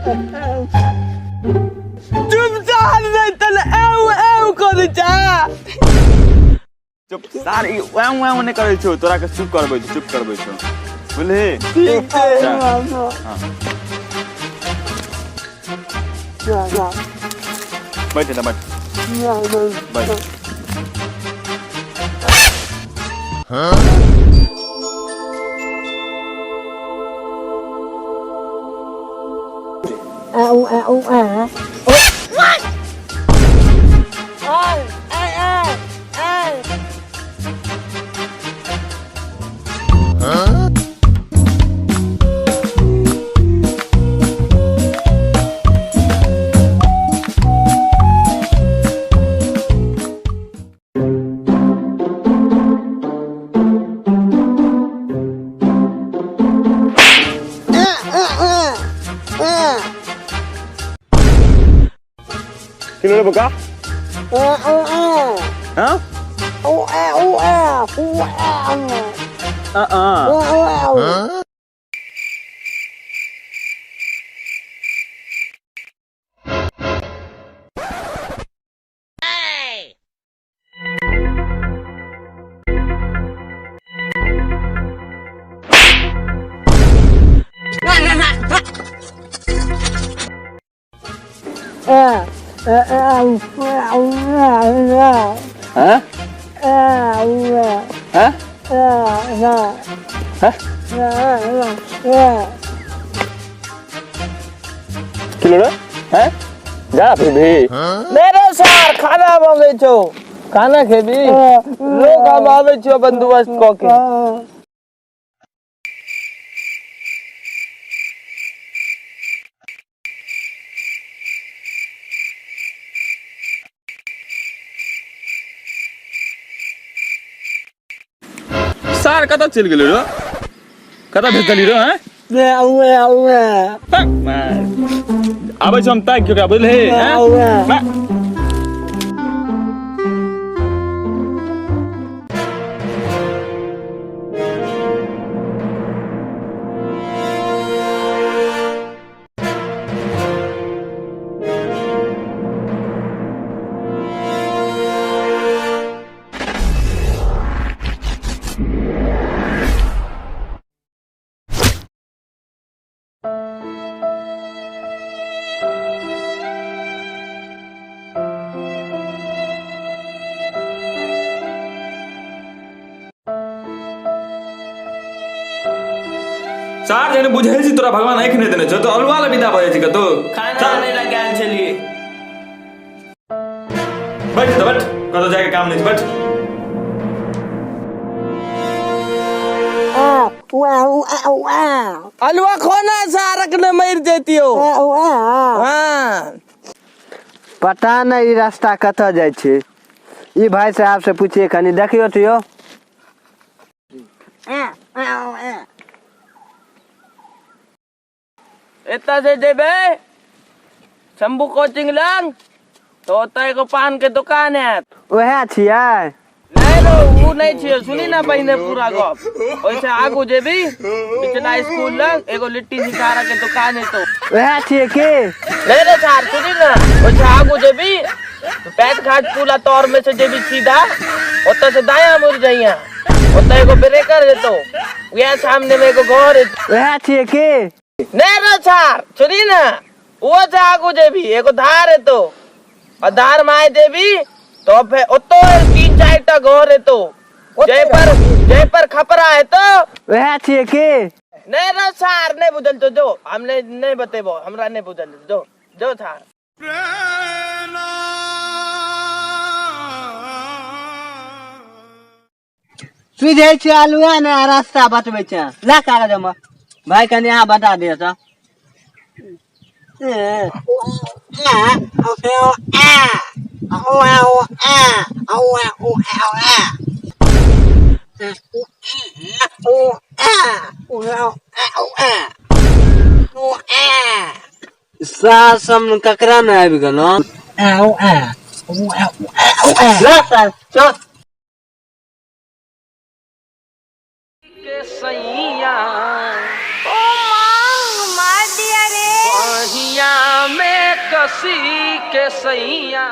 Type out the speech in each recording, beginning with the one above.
चुप चाल नहीं तले एव कर जा चुप सार वांग ने करे छो तोरा के चुप करबै छो बुझले ठीक है हां बैठ ना बैठ हां Kilo buka? Hah? Kilo है जा फिर भी मेरे सार खाना मांगे छो खाना खेबी लोग हम आवे छो बंदोबस्त क के सार कता चल गेल रो कता भेजली रो हैं आबै छम ताक के बुझले हैं चार जने बुझे छी तोरा भगवान आंख नहीं देने छ तो अलवा ला विदा भए छी कतो खाना नहीं लगा आल चली बैठ कतो जाके काम नहीं बैठ अलवा खोना सारक ने मर जेती हो हां पता नहीं रास्ता कत जाय छे ई भाई साहब से पूछिए कनी देखियो तो यो एता से जेबे शंभू कोचिंग लंग तो ओतय को पान के दुकान है ओहे छियै नहीं रो वो नहीं छियै सुनी ना पहिने पूरा गप ओइसे आगू जेबी पिछला स्कूल लंग एगो लिट्टी सिखारा के दुकान है तो ओहे छियै के नहीं रे सार सुनी ना ओइसे आगू जेबी तो पैट घाट पुला तौर में से जेबी सीधा ओतय से दायां मुड़ जाइया ओतय एगो ब्रेकर है तो वहां सामने में एगो घर है ओहे छियै के नहीं रो सार सुनी ना वो से आगू जेबी एगो धार है तो और धार माए देवी तो फिर ओतो 3-4 घर है तो जय पर खपरा है तो वह छियै के नहीं रो सार नहीं बुझल तो जो हमने नहीं बतेबो हमरा नहीं बुझल जो जो सार सुझे छै आलुआ ने रास्ता बतबै छै ला कागज में भाई कने यहाँ बता दिया था सासम ककरा में आबि गेलो चल सैया ओ मां मार दिया रे काशी के सैया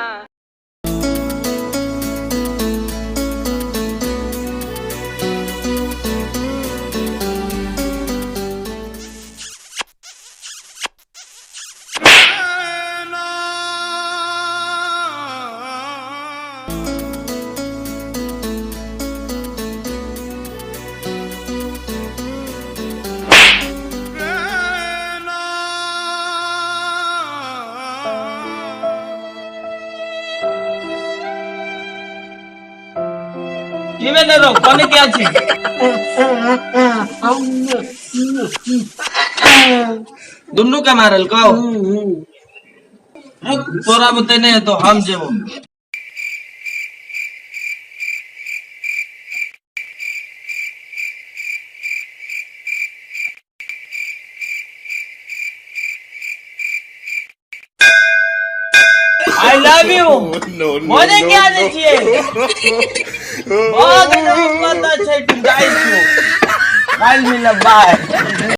કોને ક્યાં છે दुन्नू के मारल को तोरा बते नहीं तो हम जेबो आई लव यू मोने क्या देखिए बहुत पता छै तुम गाइस को काल मिलब बाय